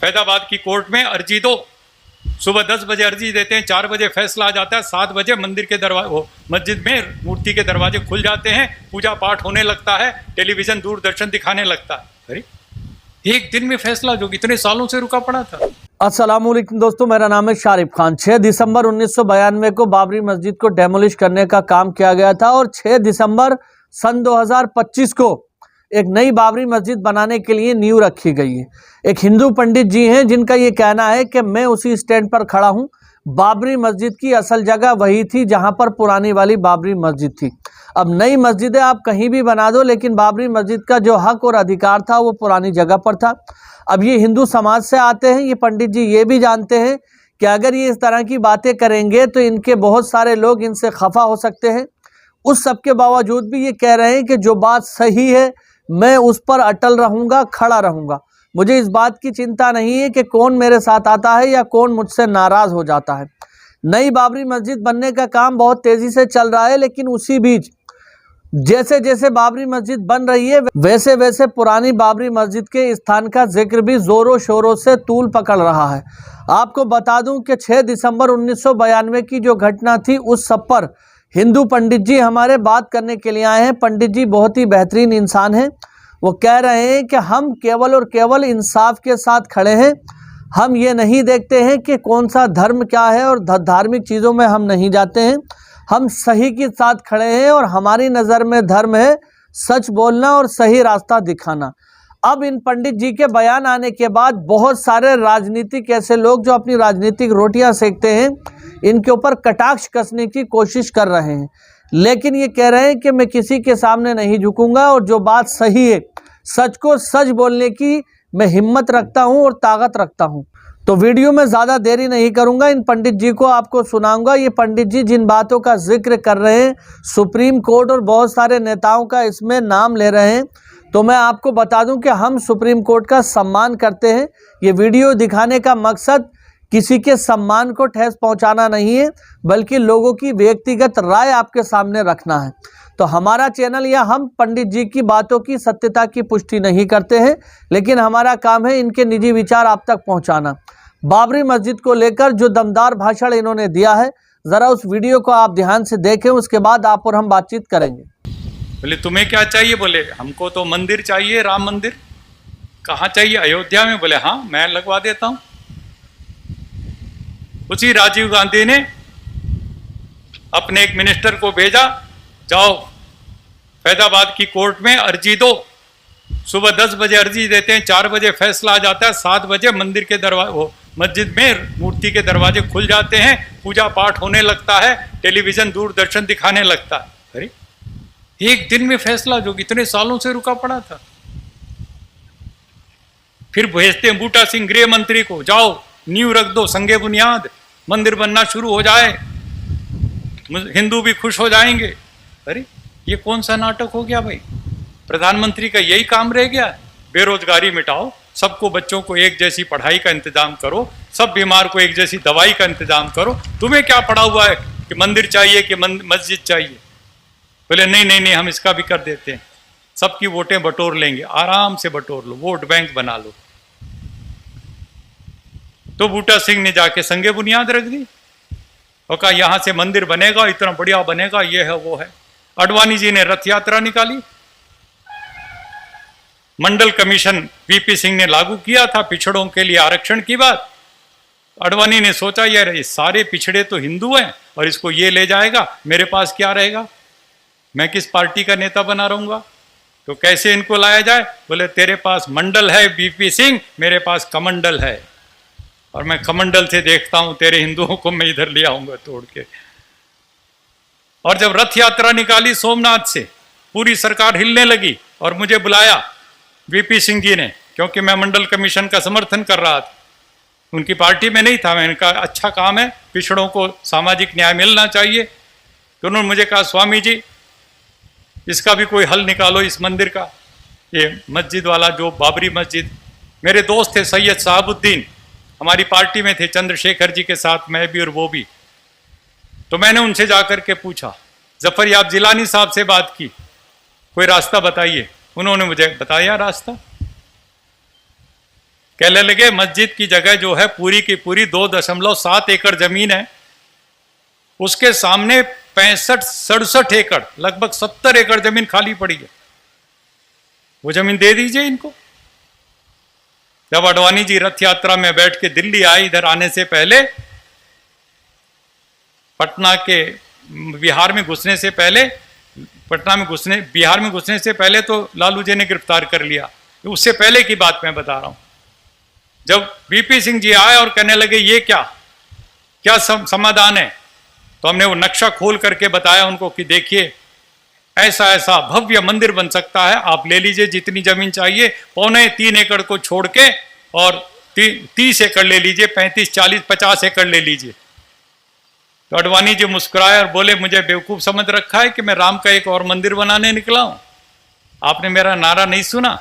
फैजाबाद की कोर्ट में अर्जी दो। सुबह 10 बजे अर्जी देते हैं, 4 बजे फैसला आ जाता है, 7 बजे मंदिर के दरवाजे, मस्जिद में मूर्ति के दरवाजे खुल जाते हैं, पूजा पाठ होने लगता है, टेलीविजन दूरदर्शन दिखाने लगता है। अरे एक दिन में फैसला जो इतने सालों से रुका पड़ा था। अस्सलामुअलैकुम दोस्तों, मेरा नाम है शारिफ खान। 6 दिसंबर 1992 को बाबरी मस्जिद को डेमोलिश करने का काम किया गया था और 6 दिसंबर सन 2025 को एक नई बाबरी मस्जिद बनाने के लिए नींव रखी गई है। एक हिंदू पंडित जी हैं जिनका ये कहना है कि मैं उसी स्टैंड पर खड़ा हूं, बाबरी मस्जिद की असल जगह वही थी जहां पर पुरानी वाली बाबरी मस्जिद थी। अब नई मस्जिदें आप कहीं भी बना दो, लेकिन बाबरी मस्जिद का जो हक और अधिकार था वो पुरानी जगह पर था। अब ये हिंदू समाज से आते हैं, ये पंडित जी ये भी जानते हैं कि अगर ये इस तरह की बातें करेंगे तो इनके बहुत सारे लोग इनसे खफा हो सकते हैं। उस सब के बावजूद भी ये कह रहे हैं कि जो बात सही है मैं उस पर अटल रहूँगा, खड़ा रहूँगा। मुझे इस बात की चिंता नहीं है कि कौन मेरे साथ आता है या कौन मुझसे नाराज़ हो जाता है। नई बाबरी मस्जिद बनने का काम बहुत तेज़ी से चल रहा है, लेकिन उसी बीच जैसे जैसे बाबरी मस्जिद बन रही है वैसे वैसे पुरानी बाबरी मस्जिद के स्थान का जिक्र भी ज़ोरों शोरों से तूल पकड़ रहा है। आपको बता दूं कि 6 दिसंबर 1992 की जो घटना थी उस सब पर हिंदू पंडित जी हमारे बात करने के लिए आए हैं। पंडित जी बहुत ही बेहतरीन इंसान हैं। वो कह रहे हैं कि हम केवल और केवल इंसाफ के साथ खड़े हैं। हम ये नहीं देखते हैं कि कौन सा धर्म क्या है और धार्मिक चीज़ों में हम नहीं जाते हैं। हम सही के साथ खड़े हैं और हमारी नज़र में धर्म है सच बोलना और सही रास्ता दिखाना। अब इन पंडित जी के बयान आने के बाद बहुत सारे राजनीतिक ऐसे लोग जो अपनी राजनीतिक रोटियां सेकते हैं, इनके ऊपर कटाक्ष कसने की कोशिश कर रहे हैं। लेकिन ये कह रहे हैं कि मैं किसी के सामने नहीं झुकूंगा और जो बात सही है, सच को सच बोलने की मैं हिम्मत रखता हूं और ताकत रखता हूं। तो वीडियो में ज़्यादा देरी नहीं करूंगा, इन पंडित जी को आपको सुनाऊंगा। ये पंडित जी जिन बातों का जिक्र कर रहे हैं, सुप्रीम कोर्ट और बहुत सारे नेताओं का इसमें नाम ले रहे हैं, तो मैं आपको बता दूं कि हम सुप्रीम कोर्ट का सम्मान करते हैं। ये वीडियो दिखाने का मकसद किसी के सम्मान को ठेस पहुंचाना नहीं है, बल्कि लोगों की व्यक्तिगत राय आपके सामने रखना है। तो हमारा चैनल या हम पंडित जी की बातों की सत्यता की पुष्टि नहीं करते हैं, लेकिन हमारा काम है इनके निजी विचार आप तक पहुंचाना। बाबरी मस्जिद को लेकर जो दमदार भाषण इन्होंने दिया है, ज़रा उस वीडियो को आप ध्यान से देखें, उसके बाद आप और हम बातचीत करेंगे। बोले तुम्हें क्या चाहिए? बोले हमको तो मंदिर चाहिए, राम मंदिर। कहाँ चाहिए? अयोध्या में। बोले हाँ मैं लगवा देता हूँ। उसी राजीव गांधी ने अपने एक मिनिस्टर को भेजा, जाओ फैजाबाद की कोर्ट में अर्जी दो। सुबह 10 बजे अर्जी देते हैं, 4 बजे फैसला आ जाता है, 7 बजे मंदिर के दरवाजे, मस्जिद में मूर्ति के दरवाजे खुल जाते हैं, पूजा पाठ होने लगता है, टेलीविजन दूरदर्शन दिखाने लगता है। अरे एक दिन में फैसला जो इतने सालों से रुका पड़ा था। फिर भेजते हैं बूटा सिंह गृह मंत्री को, जाओ नींव रख दो, संगे बुनियाद, मंदिर बनना शुरू हो जाए, हिंदू भी खुश हो जाएंगे। अरे ये कौन सा नाटक हो गया भाई? प्रधानमंत्री का यही काम रह गया? बेरोजगारी मिटाओ, सबको बच्चों को एक जैसी पढ़ाई का इंतजाम करो, सब बीमार को एक जैसी दवाई का इंतजाम करो। तुम्हें क्या पड़ा हुआ है कि मंदिर चाहिए कि मस्जिद चाहिए? बोले नहीं नहीं नहीं, हम इसका भी कर देते हैं, सबकी वोटें बटोर लेंगे, आराम से बटोर लो, वोट बैंक बना लो। तो बूटा सिंह ने जाके संगे बुनियाद रख दी और कहा यहां से मंदिर बनेगा, इतना बढ़िया बनेगा, ये है वो है। अडवाणी जी ने रथ यात्रा निकाली। मंडल कमीशन वीपी सिंह ने लागू किया था पिछड़ों के लिए आरक्षण की बात। अडवाणी ने सोचा यार ये सारे पिछड़े तो हिंदू हैं और इसको ये ले जाएगा, मेरे पास क्या रहेगा, मैं किस पार्टी का नेता बना रहूंगा, तो कैसे इनको लाया जाए? बोले तेरे पास मंडल है वीपी सिंह, मेरे पास कमंडल है, और मैं कमंडल से देखता हूं तेरे हिंदुओं को मैं इधर ले आऊंगा तोड़ के। और जब रथ यात्रा निकाली सोमनाथ से, पूरी सरकार हिलने लगी और मुझे बुलाया वीपी सिंह जी ने, क्योंकि मैं मंडल कमीशन का समर्थन कर रहा था। उनकी पार्टी में नहीं था, मैंने कहा अच्छा काम है, पिछड़ों को सामाजिक न्याय मिलना चाहिए। तो उन्होंने मुझे कहा स्वामी जी इसका भी कोई हल निकालो, इस मंदिर का, ये मस्जिद वाला जो बाबरी मस्जिद। मेरे दोस्त थे सैयद साहबुद्दीन, हमारी पार्टी में थे, चंद्रशेखर जी के साथ मैं भी और वो भी। तो मैंने उनसे जाकर के पूछा, जफर याब जिलानी साहब से बात की, कोई रास्ता बताइए। उन्होंने मुझे बताया रास्ता। कहने लगे मस्जिद की जगह जो है पूरी की पूरी 2.7 एकड़ जमीन है, उसके सामने 65-67 एकड़, लगभग 70 एकड़ जमीन खाली पड़ी है, वो जमीन दे दीजिए इनको। जब अडवाणी जी रथ यात्रा में बैठ के दिल्ली आए, इधर आने से पहले पटना के बिहार में घुसने से पहले, बिहार में घुसने से पहले तो लालू जी ने गिरफ्तार कर लिया, उससे पहले की बात मैं बता रहा हूं। जब वीपी सिंह जी आए और कहने लगे ये क्या समाधान है, तो हमने वो नक्शा खोल करके बताया उनको कि देखिए ऐसा ऐसा भव्य मंदिर बन सकता है, आप ले लीजिए जितनी जमीन चाहिए, 3.25 एकड़ को छोड़ के, और 30 एकड़ ले लीजिए, 35, 40, 50 एकड़ ले लीजिए। तो अडवाणी जी मुस्कुराए और बोले मुझे बेवकूफ समझ रखा है कि मैं राम का एक और मंदिर बनाने निकला हूं, आपने मेरा नारा नहीं सुना।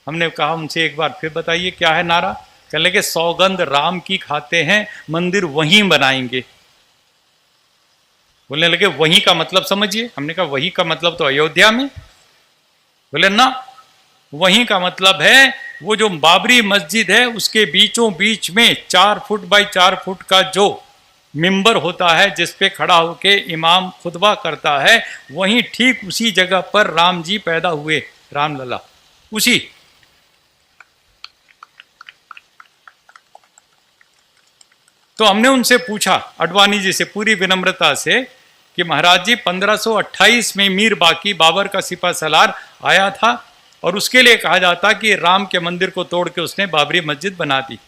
हमने कहा उनसे एक बार फिर बताइए क्या है नारा। कह लगे सौगंध राम की खाते हैं, मंदिर वहीं बनाएंगे। बोलने लगे वहीं का मतलब समझिए। हमने कहा वहीं का मतलब तो अयोध्या में। बोले ना, वहीं का मतलब है वो जो बाबरी मस्जिद है उसके बीचों बीच में 4 फुट बाई 4 फुट का जो मिंबर होता है जिस पे खड़ा होके इमाम खुतबा करता है, वहीं ठीक उसी जगह पर राम जी पैदा हुए, रामलला। उसी तो हमने उनसे पूछा, अडवाणी जी से, पूरी विनम्रता से, कि महाराज जी 1528 में मीर बाकी बाबर का सिपा सलार आया था और उसके लिए कहा जाता कि राम के मंदिर को तोड़ के उसने बाबरी मस्जिद बना दी।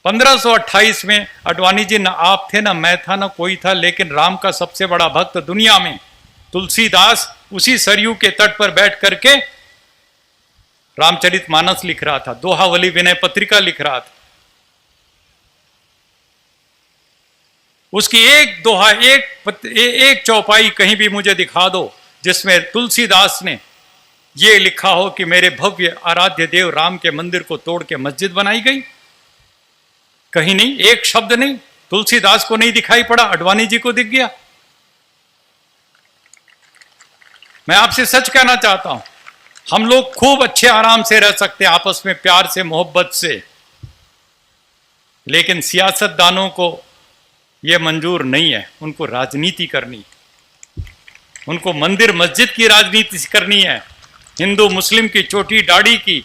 1528 में अडवाणी जी, ना आप थे ना मैं था ना कोई था, लेकिन राम का सबसे बड़ा भक्त दुनिया में तुलसीदास उसी सरयू के तट पर बैठ करके रामचरितमानस लिख रहा था, दोहावली विनय पत्रिका लिख रहा था। उसकी एक दोहा, एक चौपाई कहीं भी मुझे दिखा दो जिसमें तुलसीदास ने ये लिखा हो कि मेरे भव्य आराध्य देव राम के मंदिर को तोड़ के मस्जिद बनाई गई। कहीं नहीं, एक शब्द नहीं। तुलसीदास को नहीं दिखाई पड़ा, अडवाणी जी को दिख गया। मैं आपसे सच कहना चाहता हूं, हम लोग खूब अच्छे आराम से रह सकते हैं आपस में, प्यार से, मोहब्बत से, लेकिन सियासतदानों को यह मंजूर नहीं है। उनको राजनीति करनी, उनको मंदिर मस्जिद की राजनीति करनी है, हिंदू मुस्लिम की चोटी दाढ़ी की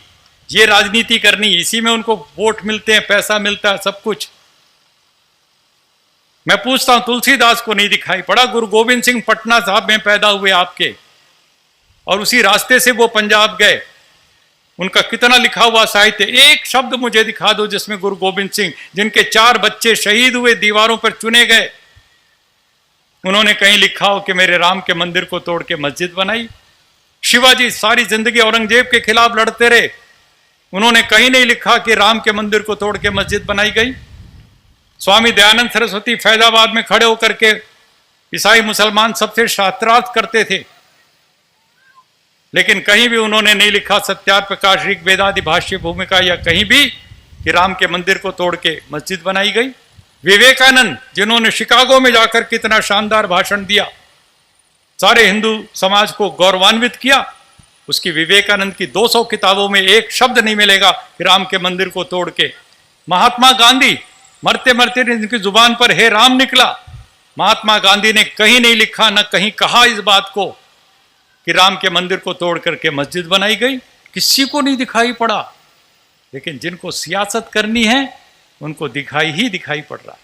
ये राजनीति करनी, इसी में उनको वोट मिलते हैं, पैसा मिलता है, सब कुछ। मैं पूछता हूं, तुलसीदास को नहीं दिखाई पड़ा? गुरु गोविंद सिंह पटना साहब में पैदा हुए आपके, और उसी रास्ते से वो पंजाब गए। उनका कितना लिखा हुआ साहित्य, एक शब्द मुझे दिखा दो जिसमें गुरु गोविंद सिंह, जिनके 4 बच्चे शहीद हुए, दीवारों पर चुने गए, उन्होंने कहीं लिखा हो कि मेरे राम के मंदिर को तोड़ के मस्जिद बनाई? शिवाजी सारी जिंदगी औरंगजेब के खिलाफ लड़ते रहे, उन्होंने कहीं नहीं लिखा कि राम के मंदिर को तोड़ के मस्जिद बनाई गई। स्वामी दयानंद सरस्वती फैजाबाद में खड़े होकर के ईसाई मुसलमान सबसे शास्त्रार्थ करते थे, लेकिन कहीं भी उन्होंने नहीं लिखा सत्यार प्रकाश ऋग वेदादि भाष्य भूमिका या कहीं भी कि राम के मंदिर को तोड़ के मस्जिद बनाई गई। विवेकानंद, जिन्होंने शिकागो में जाकर कितना शानदार भाषण दिया, सारे हिंदू समाज को गौरवान्वित किया, उसकी विवेकानंद की 200 किताबों में एक शब्द नहीं मिलेगा कि राम के मंदिर को तोड़ के। महात्मा गांधी, मरते मरते इनकी जुबान पर हे राम निकला, महात्मा गांधी ने कहीं नहीं लिखा, न कहीं कहा इस बात को कि राम के मंदिर को तोड़ करके मस्जिद बनाई गई। किसी को नहीं दिखाई पड़ा, लेकिन जिनको सियासत करनी है उनको दिखाई ही दिखाई पड़ रहा है।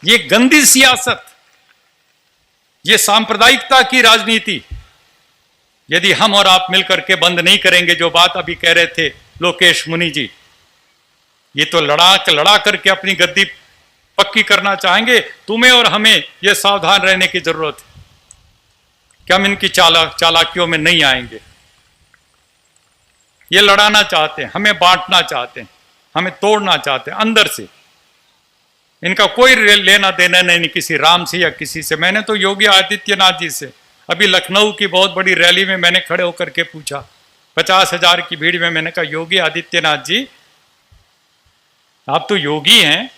ये गंदी सियासत, ये सांप्रदायिकता की राजनीति यदि हम और आप मिलकर के बंद नहीं करेंगे, जो बात अभी कह रहे थे लोकेश मुनि जी, ये तो लड़ा करके अपनी गद्दी पक्की करना चाहेंगे। तुम्हें और हमें यह सावधान रहने की जरूरत है कि हम इनकी चालाकियों में नहीं आएंगे। ये लड़ाना चाहते हैं, हमें बांटना चाहते हैं, हमें तोड़ना चाहते हैं अंदर से। इनका कोई लेना देना नहीं किसी राम से या किसी से। मैंने तो योगी आदित्यनाथ जी से अभी लखनऊ की बहुत बड़ी रैली में मैंने खड़े होकर के पूछा, 50,000 की भीड़ में, मैंने कहा योगी आदित्यनाथ जी, आप तो योगी हैं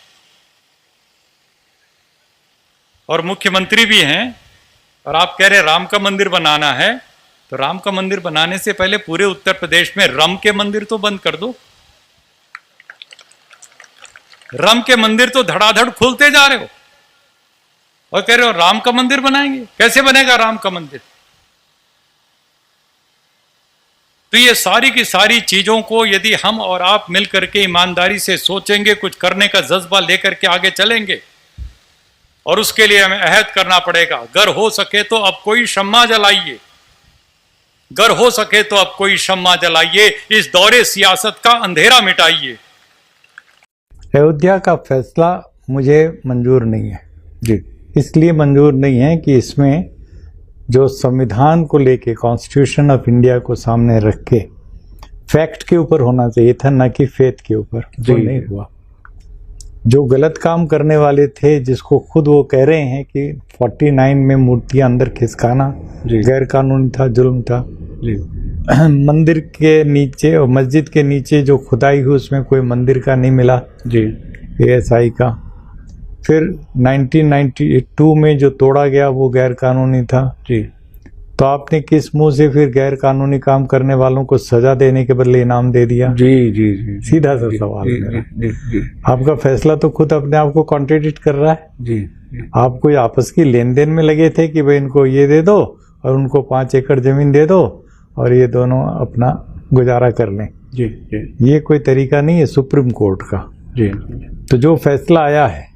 और मुख्यमंत्री भी हैं, और आप कह रहे राम का मंदिर बनाना है, तो राम का मंदिर बनाने से पहले पूरे उत्तर प्रदेश में रम के मंदिर तो बंद कर दो। रम के मंदिर तो धड़ाधड़ खुलते जा रहे हो और कह रहे हो राम का मंदिर बनाएंगे। कैसे बनेगा राम का मंदिर? तो ये सारी की सारी चीजों को यदि हम और आप मिलकर के ईमानदारी से सोचेंगे, कुछ करने का जज्बा लेकर के आगे चलेंगे, और उसके लिए हमें अहद करना पड़ेगा। अगर हो सके तो अब कोई शम्मा जलाइए, अगर हो सके तो अब कोई शम्मा जलाइए, इस दौरे सियासत का अंधेरा मिटाइए। अयोध्या का फैसला मुझे मंजूर नहीं है जी। इसलिए मंजूर नहीं है कि इसमें जो संविधान को लेके, कॉन्स्टिट्यूशन ऑफ इंडिया को सामने रख के फैक्ट के ऊपर होना चाहिए था, ना कि फेथ के ऊपर। जो नहीं हुआ, जो गलत काम करने वाले थे, जिसको खुद वो कह रहे हैं कि 49 में मूर्तियां अंदर खिसकाना गैर कानूनी था, जुल्म था जी। मंदिर के नीचे और मस्जिद के नीचे जो खुदाई हुई उसमें कोई मंदिर का नहीं मिला जी, ASI का। फिर 1992 में जो तोड़ा गया वो गैर कानूनी था जी। तो आपने किस मुंह से फिर गैर कानूनी काम करने वालों को सजा देने के बदले इनाम दे दिया? जी जी जी, सीधा सा सवाल मेरा। जी। आपका फैसला तो खुद अपने आप को कॉन्ट्रडिक्ट कर रहा है जी। आप कोई आपस की लेन देन में लगे थे कि भाई इनको ये दे दो और उनको 5 एकड़ जमीन दे दो और ये दोनों अपना गुजारा कर लें जी। ये कोई तरीका नहीं है सुप्रीम कोर्ट का जी। तो जो फैसला आया है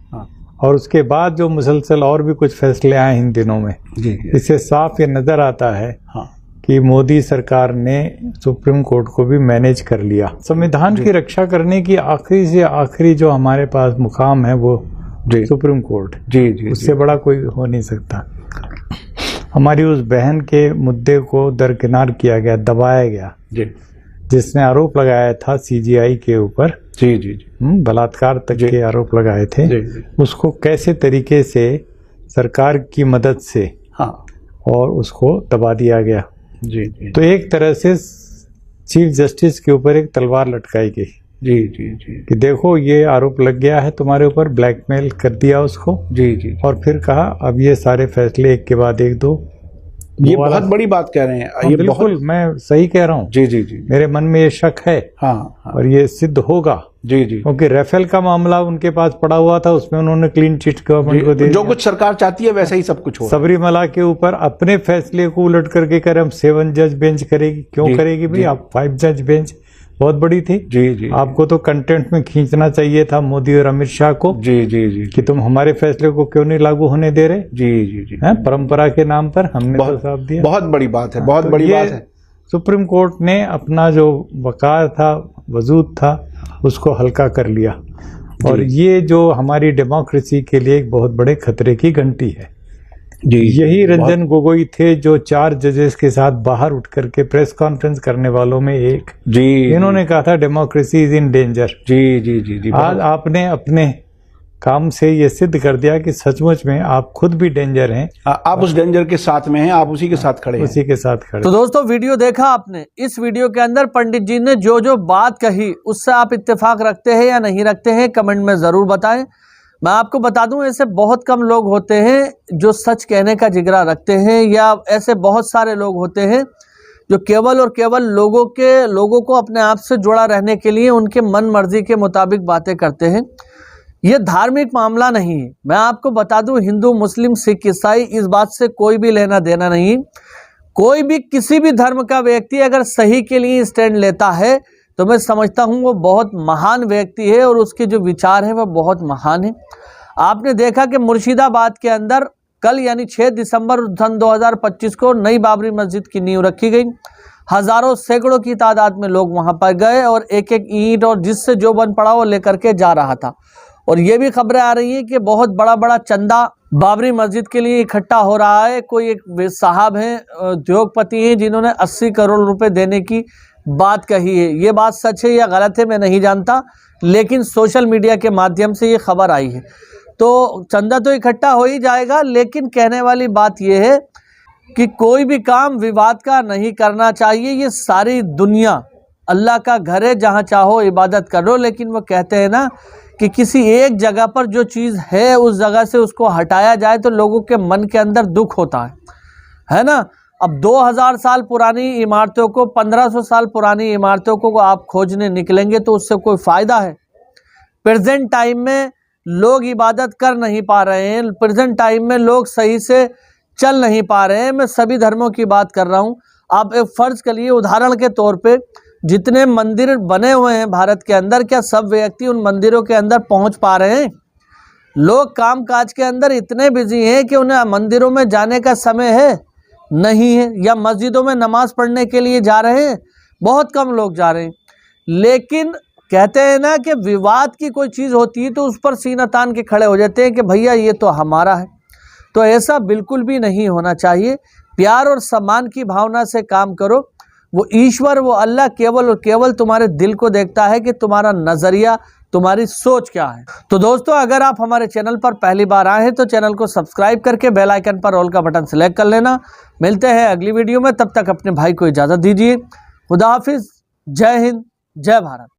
और उसके बाद जो मुसलसल और भी कुछ फैसले आए इन दिनों में जी, इससे साफ ये नजर आता है कि मोदी सरकार ने सुप्रीम कोर्ट को भी मैनेज कर लिया। संविधान की रक्षा करने की आखिरी से आखिरी जो हमारे पास मुकाम है वो सुप्रीम कोर्ट जी। उससे बड़ा कोई हो नहीं सकता। हमारी उस बहन के मुद्दे को दरकिनार किया गया, दबाया गया जी, जिसने आरोप लगाया था CGI के ऊपर जी, बलात्कार तक के आरोप लगाए थे जी। उसको कैसे तरीके से सरकार की मदद से और उसको दबा दिया गया जी। तो एक तरह से चीफ जस्टिस के ऊपर एक तलवार लटकाई गई जी कि देखो ये आरोप लग गया है तुम्हारे ऊपर, ब्लैकमेल कर दिया उसको जी। और फिर कहा अब ये सारे फैसले एक के बाद एक दो। ये बहुत बड़ी बात कह रहे हैं। ये बिल्कुल मैं सही कह रहा हूँ जी। मेरे मन में ये शक है और ये सिद्ध होगा जी। क्योंकि राफेल का मामला उनके पास पड़ा हुआ था, उसमें उन्होंने क्लीन चिट गवर्नमेंट को दे जो कुछ सरकार चाहती है वैसा ही सब कुछ हो। सबरीमला के ऊपर अपने फैसले को उलट करके कह रहे हम 7 जज बेंच करेगी। क्यों करेगी भाई? आप 5 जज बेंच बहुत बड़ी थी जी। आपको तो कंटेंट में खींचना चाहिए था मोदी और अमित शाह को जी कि तुम हमारे फैसले को क्यों नहीं लागू होने दे रहे जी। परंपरा के नाम पर हमने तो साफ दिया। बहुत बड़ी बात है, बहुत बड़ी बात है। सुप्रीम कोर्ट ने अपना जो वकार था, वजूद था, उसको हल्का कर लिया और ये जो हमारी डेमोक्रेसी के लिए एक बहुत बड़े खतरे की घंटी है जी। यही रंजन गोगोई थे जो 4 जजेस के साथ बाहर उठ करके प्रेस कॉन्फ्रेंस करने वालों में एक जी। इन्होंने कहा था डेमोक्रेसी इज इन डेंजर जी। आज आपने अपने काम से ये सिद्ध कर दिया कि सचमुच में आप खुद भी डेंजर हैं। आप उस डेंजर के साथ में हैं, आप उसी के साथ खड़े हैं। उसी के साथ खड़े। तो दोस्तों वीडियो देखा आपने। इस वीडियो के अंदर पंडित जी ने जो बात कही उससे आप इत्तेफाक रखते हैं या नहीं रखते हैं, कमेंट में जरूर बताएं। मैं आपको बता दूं ऐसे बहुत कम लोग होते हैं जो सच कहने का जिगरा रखते हैं, या ऐसे बहुत सारे लोग होते हैं जो केवल और केवल लोगों को अपने आप से जुड़ा रहने के लिए उनके मन मर्जी के मुताबिक बातें करते हैं। ये धार्मिक मामला नहीं है। मैं आपको बता दूं हिंदू, मुस्लिम, सिख, ईसाई इस बात से कोई भी लेना देना नहीं। कोई भी किसी भी धर्म का व्यक्ति अगर सही के लिए स्टैंड लेता है तो मैं समझता हूं वो बहुत महान व्यक्ति है और उसके जो विचार हैं वो बहुत महान है। आपने देखा कि मुर्शिदाबाद के अंदर कल यानी 6 दिसंबर सन 2025 को नई बाबरी मस्जिद की नींव रखी गई। हजारों सैकड़ों की तादाद में लोग वहां पर गए और एक एक ईंट और जिससे जो बन पड़ा वो लेकर के जा रहा था। और ये भी खबरें आ रही हैं कि बहुत बड़ा चंदा बाबरी मस्जिद के लिए इकट्ठा हो रहा है। कोई एक साहब हैं, उद्योगपति हैं, जिन्होंने 80 करोड़ रुपए देने की बात कही है। ये बात सच है या गलत है मैं नहीं जानता, लेकिन सोशल मीडिया के माध्यम से ये खबर आई है। तो चंदा तो इकट्ठा हो ही जाएगा, लेकिन कहने वाली बात यह है कि कोई भी काम विवाद का नहीं करना चाहिए। ये सारी दुनिया अल्लाह का घर है, जहाँ चाहो इबादत करो। लेकिन वो कहते हैं ना कि किसी एक जगह पर जो चीज़ है उस जगह से उसको हटाया जाए तो लोगों के मन के अंदर दुख होता है ना। अब 2000 साल पुरानी इमारतों को, 1500 साल पुरानी इमारतों को आप खोजने निकलेंगे तो उससे कोई फायदा है? प्रेजेंट टाइम में लोग इबादत कर नहीं पा रहे हैं, प्रेजेंट टाइम में लोग सही से चल नहीं पा रहे हैं। मैं सभी धर्मों की बात कर रहा हूँ। आप एक फर्ज करिए, उदाहरण के तौर पे जितने मंदिर बने हुए हैं भारत के अंदर, क्या सब व्यक्ति उन मंदिरों के अंदर पहुंच पा रहे हैं? लोग काम काज के अंदर इतने बिजी हैं कि उन्हें मंदिरों में जाने का समय है नहीं है, या मस्जिदों में नमाज पढ़ने के लिए जा रहे हैं, बहुत कम लोग जा रहे हैं। लेकिन कहते हैं ना कि विवाद की कोई चीज़ होती है तो उस पर सीना तान के खड़े हो जाते हैं कि भैया ये तो हमारा है। तो ऐसा बिल्कुल भी नहीं होना चाहिए। प्यार और सम्मान की भावना से काम करो। वो ईश्वर, वो अल्लाह केवल और केवल तुम्हारे दिल को देखता है कि तुम्हारा नज़रिया, तुम्हारी सोच क्या है। तो दोस्तों, अगर आप हमारे चैनल पर पहली बार आए हैं तो चैनल को सब्सक्राइब करके बेल आइकन पर ऑल का बटन सेलेक्ट कर लेना। मिलते हैं अगली वीडियो में, तब तक अपने भाई को इजाज़त दीजिए। खुदा हाफिज़। जय हिंद, जय भारत।